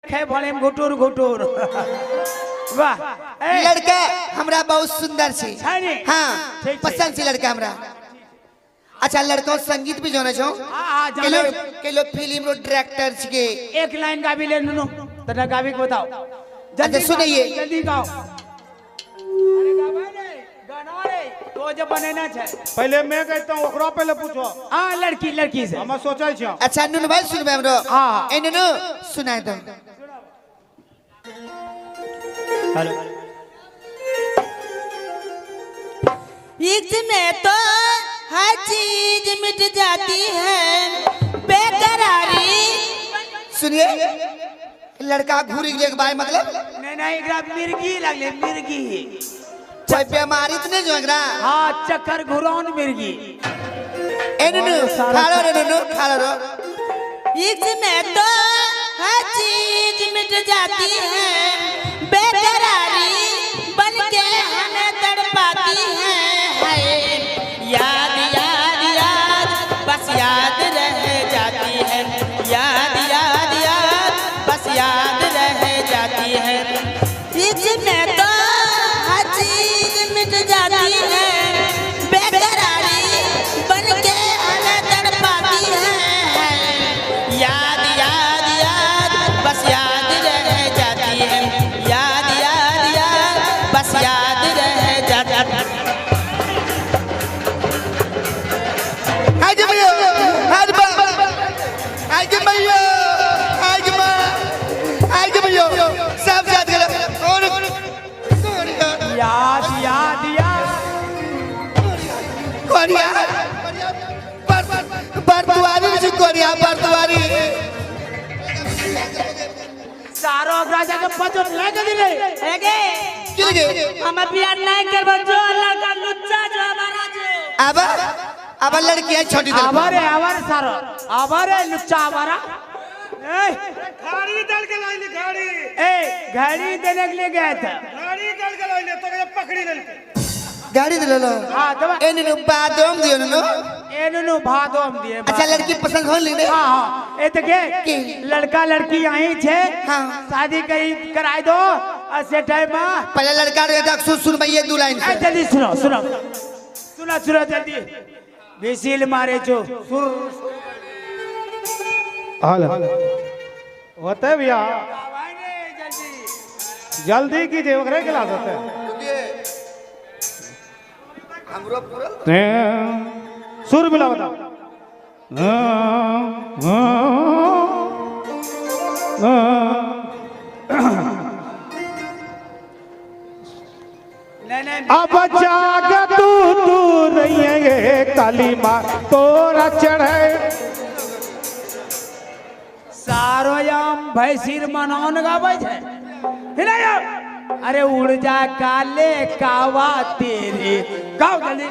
खे भले घुटुर घुटुर वाह लड़का हमरा बहुत सुंदर छी हां पसंद छी लड़का हमरा अच्छा लड़का संगीत भी जाने छो हां जाने के लो फिल्म रो डायरेक्टर छी एक लाइन गाबी ले नुनु तना गाबी को बताओ जल्दी सुनिए जल्दी गाओ अरे गाबा रे गाना रे तो जब बनेना छै पहले मैं कहता हूं ओकरा पहले पूछो हां लड़की से हम सोचै छी अच्छा नुनु भाई सुनबे हमरो हां ए नुनु सुनाई दो हेलो इसमें तो हर चीज मिट जाती है बेकरारी सुनिए लड़का घूरी गेल भाई मतलब नहीं एकरा मिर्गी लगले मिर्गी कोई बीमारी तो नहीं जो एकरा हां चक्कर घुरौन मिर्गी ए नुनु खालो रे नुनु खालो रो इसमें तो हर चीज मिट जाती है बेकरारी बनके हमें तड़पाती है हाय याद याद याद बस याद रह जाती है याद याद याद बस याद रह जाती है इसमें तो हर चीज मिट जाती है बेकरारी बनके हमें तड़पाती है याद याद याद बस याद रह जाती है याद याद याद बस याद रह जाती है आज भैया आज बा आज भैया आज भैया सब याद कर और याद याद याद कोरिया बरतुआरी जो कोरिया बरतुआरी सारो राजा के पचर लेके दिले एगे किल गे हम प्यार नहीं करबो जो अल्लाह का लुच्चा जो हमारा जो अब लड़की है छोटी दल आवारे सारो आवारे लुच्चा आवारा ए गाड़ी दल के लाइले गाड़ी ए गाड़ी देने के लिए गया था गाड़ी दल के लाइले तो ये पकड़ी ले गाड़ी दे लो हां दबा ए नु बादम दियो नु ए नु भादोम दिए अच्छा लड़की पसंद हो ली हां हां ए देखे लड़का लड़की यहीं छे हां शादी कराई दो और से टाइम में पहले लड़का रे डाक सुन भैया दो लाइन से जल्दी सुनो जल्दी बेसिल मारे जो सुर हाल होते भैया जल्दी कीजिए ओकरे के लात होते हमरो पूरा सुर मिला बता अब जाग तू रहिए काली माँ तोरा चढ़े सारो याम भैंसीर मनौन गाबै छै हिलायो अरे उड़ जा काले कावा तेरे गाओ जल्दी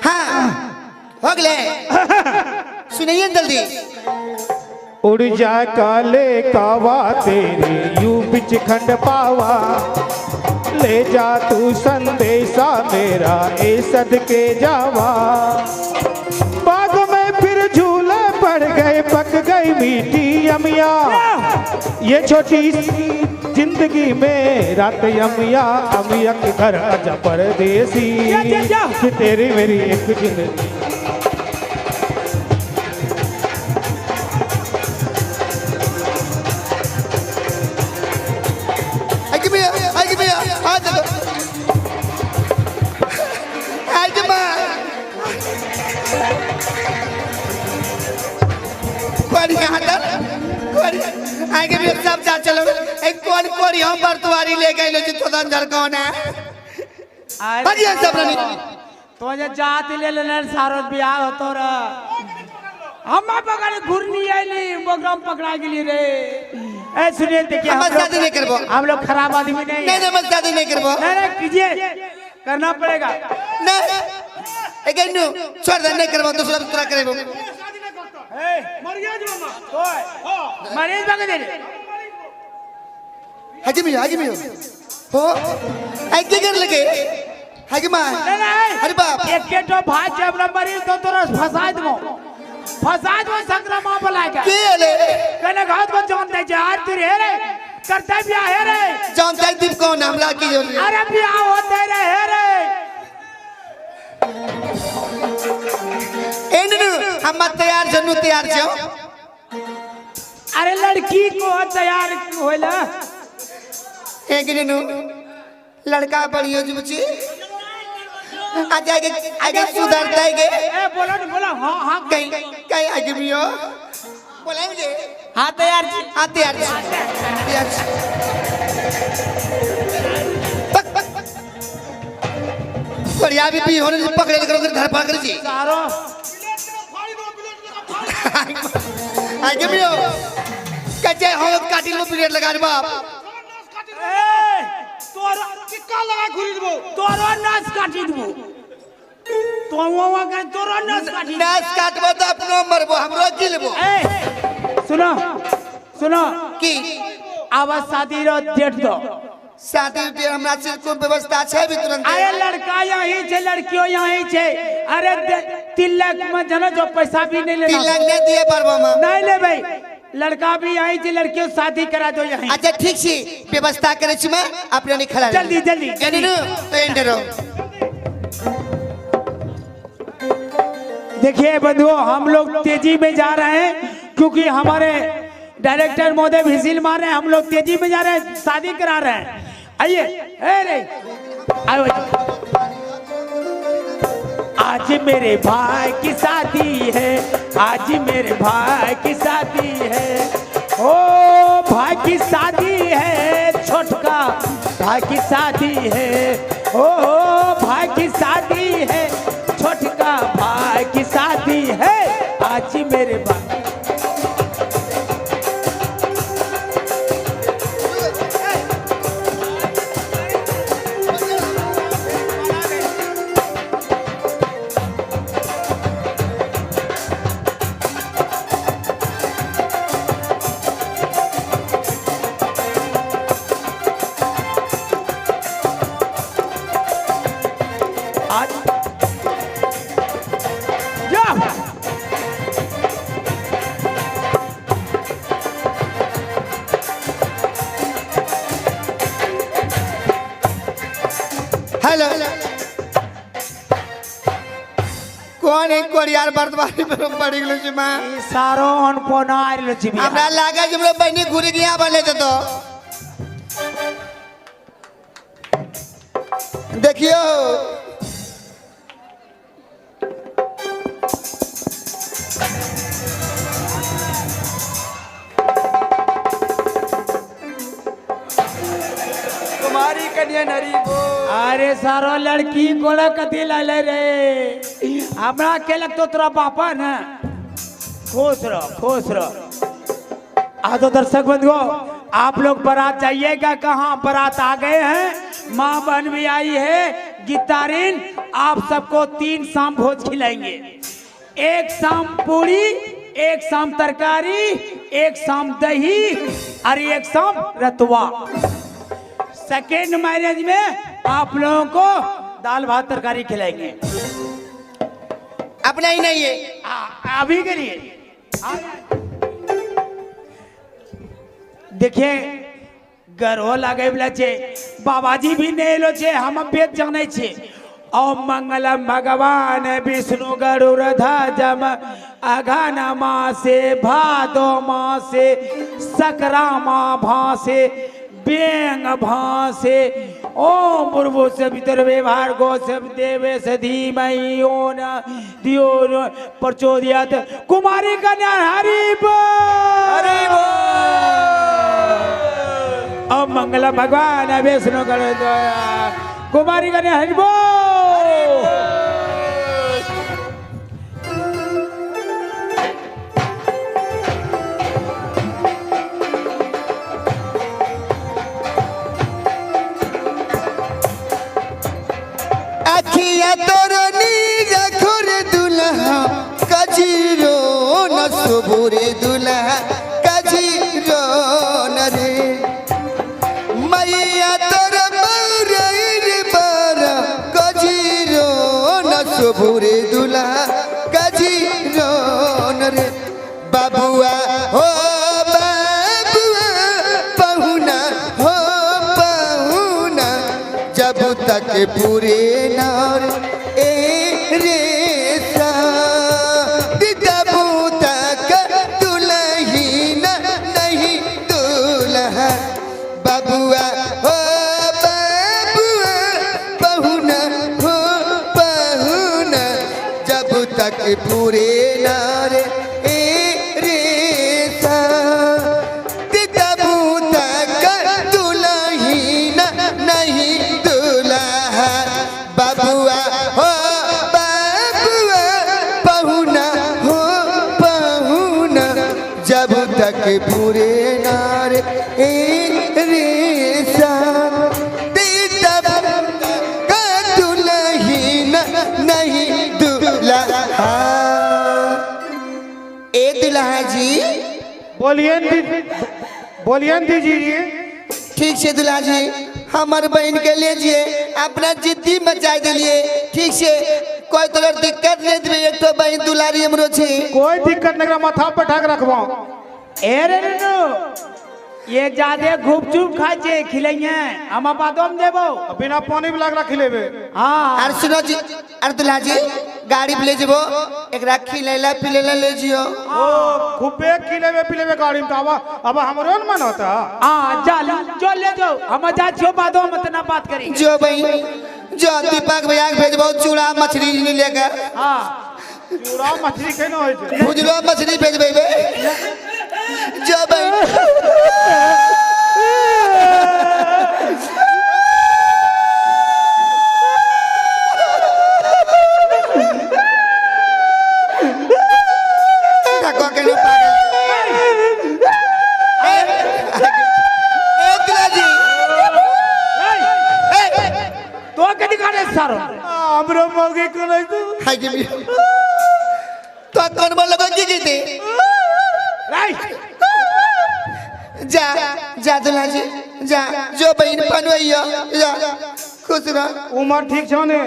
हां हो गले सुनिए जल्दी उड़ जा काले कावा तेरे यू बिच खंड पावा ले जा तू संदेशा मेरा ए सदके जावा बाग में फिर झूले पड़ गए पक गई मीठी अमिया ये छोटी जिंदगी में रात अमिया अमिया के घर आजा परदेसी कि तेरी मेरी एक जिंदगी आगे भी सब जा चलो एक कौन कोरी हम बरतुआरी ले गए लो तो अंदर कौन है बढ़िया सब रनी तो जे जात ले लेने सारो बियाह होतो रे हम पकड़ घुरनी आइली प्रोग्राम पकड़ा गेली रे ए सुनिए देखिए हम शादी नहीं करबो हम लोग खराब आदमी नहीं नहीं नहीं हम शादी नहीं करबो नहीं कीजिए करना पड़ेगा नहीं अगेन नो छोड़ दे नहीं करबो दूसरा दूसरा करेबो ए मरियाज मामा ओए मरीज भाग दे हाजी मियो हो आई के कर लगे हाजी मां नहीं अरे बाप एक के तो भाई जब मरीज तो तोरा फंसा दबो फसाद वो संग्रामा बुलाएगा के ले कहने घात को जानते यार तू रे रे करते ब्याह है रे जानते दीप कौन हमला की जो अरे ब्याह होते रहे रे एननु हम तैयार जनु तैयार छो अरे लड़की को तैयार होला एक नु लड़का बढ़ियो जुची आ जाएगा आगे सुधरता है ए बोलो न बोलो हां हां कहीं कहीं आगे भी हो बोलेंगे हां तैयार जी हाँ तैयार बढ़िया भी होने से पकड़े करो घर पकड़ जी सारो आगे भी हो कच्चे हो काटिल में पीरियड लगा रे बाप ए तोर टिक्का लगा घुरी देबो तोरो नाच काटी देबो तोवा के तोरो नाच काटी नाच काटबो तो अपनो मरबो हमरो गिलबो ए सुनो सुनो की आवाज शादी रो डेट दो शादी पे हमरा से कोई व्यवस्था छै भी तुरंत अरे लड़का यही छे लड़कियों यही छे अरे 3 लाख में जनो जो पैसा भी नहीं लेना 3 लाख नहीं दिए पारबो हम नहीं ले भाई लड़का भी यही छे लड़कियों शादी करा दो यही अच्छा ठीक छी व्यवस्था करे छी मैं अपने नहीं खड़ा जल्दी जल्दी जल्दी नु तो एंटर हो देखिए बंधुओं हम लोग तेजी में जा रहे हैं क्योंकि हमारे डायरेक्टर महोदय विजिल मार रहे हैं हम लोग तेजी में जा रहे हैं शादी करा रहे हैं आइए आइए आज मेरे भाई की शादी है आज मेरे भाई की शादी है ओ भाई की शादी है छोटका भाई की शादी है ओ भाई की शादी है छोटका भाई की शादी है आज मेरे भाई आज या हेलो कौन एक कोरियार बर्दवारी पर पड़ी गेलो छी मां ई सारो अनपोना आइलो छी बिया हमरा लागे जे हमरो बहनी घुरी गया बने तो देखियो तुम्हारी कन्या नरी वो अरे सारो लड़की कोला कथी लाले रे हमरा के लगतो तोरा पापा न खुश रहो आ तो दर्शक बंधुओं आप लोग बारात जाइएगा कहाँ बारात आ गए हैं माँ बहन भी आई है गिटारिन आप सबको 3 शाम भोज खिलाएंगे 1 शाम पूरी 1 शाम तरकारी 1 शाम दही और 1 शाम रतुआ सेकेंड मैरिज में आप लोगों को दाल भात तरकारी खिलाएंगे अपना ही नहीं है अभी के लिए देखिए गर्व लागे वाला छे बाबाजी भी नहीं लो छे हम वेद जाने छे ओम मंगलम भगवान विष्णु गरुड़ध्वज अघन मासे भादो मासे सकरामा भासे बेंग भासे ओम पूर्वो से भीतर व्यवहार गो से देवे से धीमहि ओन दियो प्रचोदयात कुमारी कन्या हरि बोल ओम मंगल भगवान विष्णु गरुड़ध्वज कुमारी कन्या हरि बोल अखिया तोरो नीरा खोर दुल्हा कजीरो न सुबुरे दुल्हा कजीरो न रे मैया तोरो बरैर बर कजीरो न सुबुरे दुल्हा कजीरो न तक पूरे नार ए रे जब तक दुल्हीन नहीं दूल्हा बबुआ हो बबुआ बहुना हो बहुना जब तक पूरे नार ए रे जब तक दुल्हीन नहीं दूल्हा बबुआ हो बबुआ बहुना हो बहुना जब तक पूरे नार ए रे दुल्हीन नहीं दूल्हा ए दुल्हा जी बोलिए दीजिए। ठीक से दुल्हा जी हमार बहन के लीजिए अपना जिद्दी मचाई दिलिए ठीक से कोई तरह दिक्कत नहीं दिए एक तो बहन दुलारी हमरो छे कोई दिक्कत नहीं माथा पे ठाक रखबो। ए रे नु ये ज्यादा गुपचुप खाए छे खिलैया हम बादम देबो बिना पानी भी लागला खिलेबे। हां और सुनो जी और दुल्हा जी गाड़ी पे ले जबो एकरा खिलेला पिलेला ले जियो ओ खूबे खिलेबे पिलेबे गाड़ी में अब हमरो न मन होता। हां चल जो ले जाओ हम जा छियो बादम मत ना बात करी जो बहन जो दीपक भैया के भेजबो चूड़ा मछली लेकर। हां चूड़ा मछली के न होय छै भुजलो मछली भेजबे जो बहन तो के दिखाने सारो हमरो मौगी को नहीं तू हाय जी तो कौन बोल लगा जी जीते जा जा दुल्हा जी जा जो बहन पनवैया जा खुश रह। उम्र ठीक छौ ने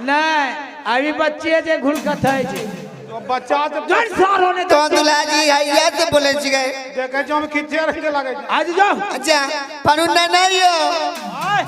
नहीं अभी बच्चे जे घुल कथै छै तो बच्चा तो जड़ सारो ने तो दुल्हा जी हैया से बोले छी गए देखे जो हम खिचे रखे लागे आज जाओ जा पनु ना ना यो आय